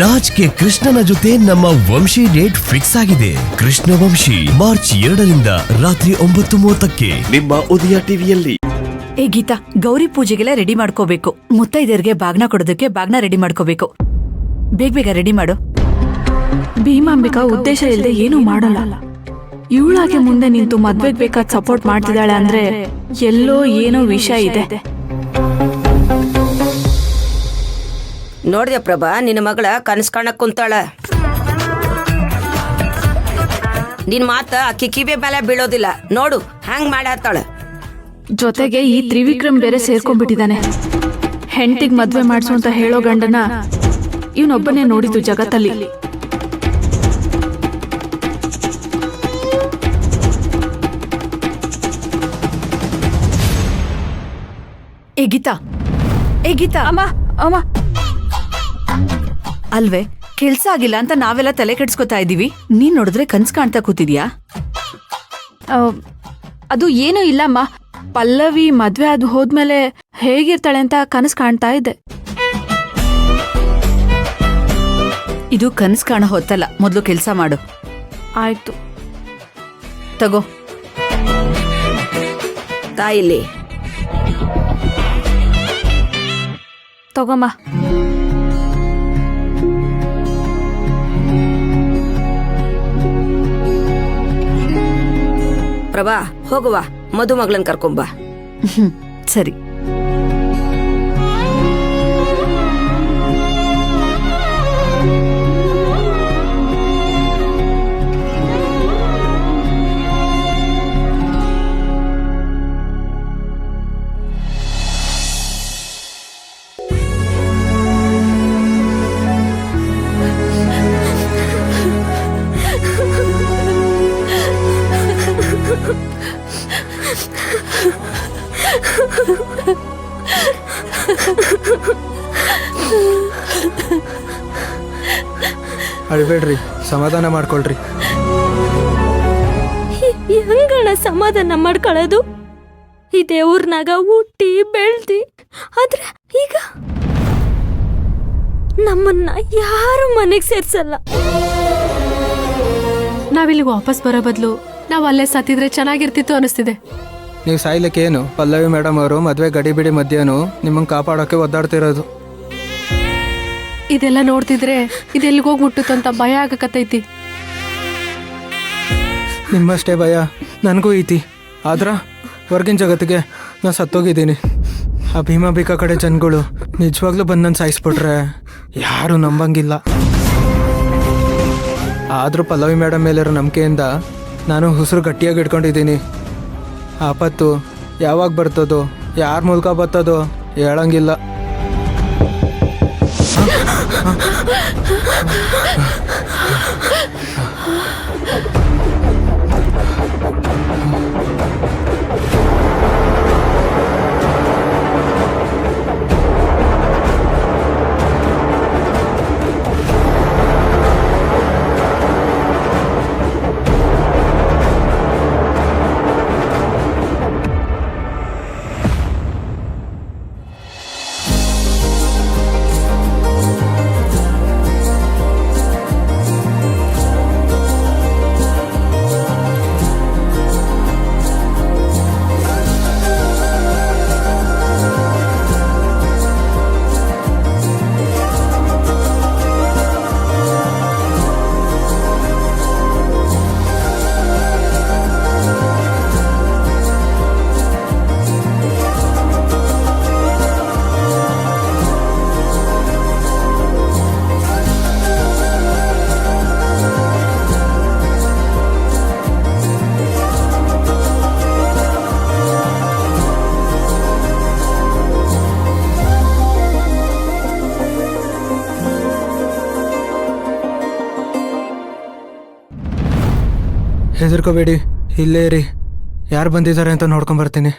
Raj K ಕೃಷ್ಣನ ಜೊತೆ ನಮ್ಮ ವಂಶಿ ಡೇಟ್ ಫಿಕ್ಸ್ ಆಗಿದೆ. ಕೃಷ್ಣ ವಂಶಿ ಮಾರ್ಚ್ 2ರಿಂದ ರಾತ್ರಿ 9:30ಕ್ಕೆ ನಿಮ್ಮ ಉದಯ ಟಿವಿಯಲ್ಲಿ. ಏ ಗೀತಾ, ಗೌರಿ ಪೂಜೆಗೆಲ್ಲ ರೆಡಿ ಮಾಡ್ಕೋಬೇಕು. ಮುತ್ತೈದೆಯರಿಗೆ ಬಾಗ್ನ ಕೊಡೋದಕ್ಕೆ ಬಾಗ್ನ ರೆಡಿ ಮಾಡ್ಕೋಬೇಕು. ಬೇಗ ಬೇಗ ರೆಡಿ ಮಾಡು. ಭೀಮಾಂಬಿಕಾ ಉದ್ದೇಶ ಇಲ್ಲದೆ ಏನೂ ಮಾಡಲ್ಲ. ಇವಳಾಗೆ ಮುಂದೆ ನಿಂತು ಮದ್ವೆಗ್ ಬೇಕಾದ ಸಪೋರ್ಟ್ ಮಾಡ್ತಿದ್ದಾಳೆ ಅಂದ್ರೆ ಎಲ್ಲೋ ಏನೋ ವಿಷಯ ಇದೆ. ನೋಡಿದೆ ಪ್ರಭಾ, ನಿನ್ನ ಮಗಳ ಕನಸು ಕಾಣಕ್ ಕುಂತಾಳ. ನಿನ್ ಮಾತ ಅಕ್ಕಿ ಕಿವಿ ಮೇಲೆ ಬೀಳೋದಿಲ್ಲ. ನೋಡು ಹ್ಯಾಂಗ್ ಮಾಡಾತಾಳ. ಜೊತೆಗೆ ಈ ತ್ರಿವಿಕ್ರಮ್ ಬೇರೆ ಸೇರ್ಕೊಂಡ್ಬಿಟ್ಟಿದ್ದಾನೆ. ಹೆಂಡತಿಗ್ ಮದ್ವೆ ಮಾಡ್ಸು ಅಂತ ಹೇಳೋ ಗಂಡನ ಇವನೊಬ್ಬನೇ ನೋಡಿದ್ದು ಜಗತ್ತಲ್ಲಿ. ಏ ಗೀತಾ, ಅಮ್ಮ ಅಮ್ಮ ಅಲ್ವೇ ಕೆಲ್ಸ ಆಗಿಲ್ಲ ಅಂತ ನಾವೆಲ್ಲ ತಲೆ ಕೆಡ್ಸ್ಕೊತಾ ಇದೀವಿ. ನೀನ್ ನೋಡಿದ್ರೆ ಕನ್ಸ್ ಕಾಣ್ತಾ ಕೂತಿದ್ಯಾ? ಅದು ಏನೂ ಇಲ್ಲಮ್ಮ. ಪಲ್ಲವಿ ಮದ್ವೆ ಅದು ಹೋದ್ಮೇಲೆ ಹೇಗಿರ್ತಾಳೆ ಅಂತ ಕನಸು ಕಾಣ್ತಾ ಇದ್ದೆ. ಇದು ಕನ್ಸ್ ಕಾಣೋ ಹೊತ್ತಲ್ಲ, ಮೊದ್ಲು ಕೆಲ್ಸ ಮಾಡು. ಆಯ್ತು ತಗೋ. ತಾಯಿಲಿ ತಗೋಮ್ಮ. ಪ್ರಭಾ, ಹೋಗುವ ಮದುಮಗಳನ್ ಕರ್ಕೊಂಬ. ಸರಿ. ಅಳ್ಬೇಡ್ರಿ, ಸಮಾಧಾನ ಮಾಡ್ಕೊಳ್ರಿ. ಹೆಂಗಣ ಸಮಾಧಾನ ಮಾಡ್ಕೊಳ್ಳೋದು? ಈ ದೇವ್ರನಾಗ ಹುಟ್ಟಿ ಬೆಳ್ದಿ, ಆದ್ರೆ ಈಗ ನಮ್ಮನ್ನ ಯಾರು ಮನೆಗ್ ಸೇರ್ಸಲ್ಲ. ನಾವಿಲ್ಲಿಗೆ ವಾಪಸ್ ಬರೋ ಬದಲು ನಾವು ಅಲ್ಲೇ ಸತ್ತಿದ್ರೆ ಚೆನ್ನಾಗಿರ್ತಿತ್ತು ಅನಿಸ್ತಿದೆ. ನೀವು ಸಾಯ್ಲಿಕ್ಕೆ ಏನು? ಪಲ್ಲವಿ ಮೇಡಮ್ ಅವರು ಮದುವೆ ಗಡಿಬಿಡಿ ಮಧ್ಯಾಹ್ನ ನಿಮ್ಮನ್ನು ಕಾಪಾಡೋಕ್ಕೆ ಒದ್ದಾಡ್ತಿರೋದು. ಇದೆಲ್ಲ ನೋಡ್ತಿದ್ರೆ ಇದೆಲ್ಲಿಗೋಗಿ ಮುಟ್ಟಿತ್ತು ಅಂತ ಭಯ ಆಗಕತ್ತೈತಿ. ನಿಮ್ಮಷ್ಟೇ ಭಯ ನನಗೂ ಐತಿ. ಆದ್ರೆ ಹೊರ್ಗಿನ ಜಗತ್ತಿಗೆ ನಾನು ಸತ್ತೋಗಿದ್ದೀನಿ. ಆ ಭೀಮಾಂಬಿಕಾ ಕಡೆ ಜನಗಳು ನಿಜವಾಗ್ಲೂ ಬಂದು ನನ್ನ ಸಾಯಿಸ್ಬಿಟ್ರೆ ಯಾರೂ ನಂಬಂಗಿಲ್ಲ. ಆದರೂ ಪಲ್ಲವಿ ಮೇಡಮ್ ಮೇಲಿರೋ ನಂಬಿಕೆಯಿಂದ ನಾನು ಉಸಿರು ಗಟ್ಟಿಯಾಗಿ ಇಟ್ಕೊಂಡಿದ್ದೀನಿ. ಆಪತ್ತು ಯಾವಾಗ ಬರ್ತದೋ, ಯಾರ ಮೂಲಕ ಬರ್ತದೋ ಹೇಳಂಗಿಲ್ಲ. ಹೆದರ್ಕೋಬೇಡಿ, ಇಲ್ಲೇ ಇರಿ. ಯಾರು ಬಂದಿದ್ದಾರೆ ಅಂತ ನೋಡ್ಕೊಂಬರ್ತೀನಿ.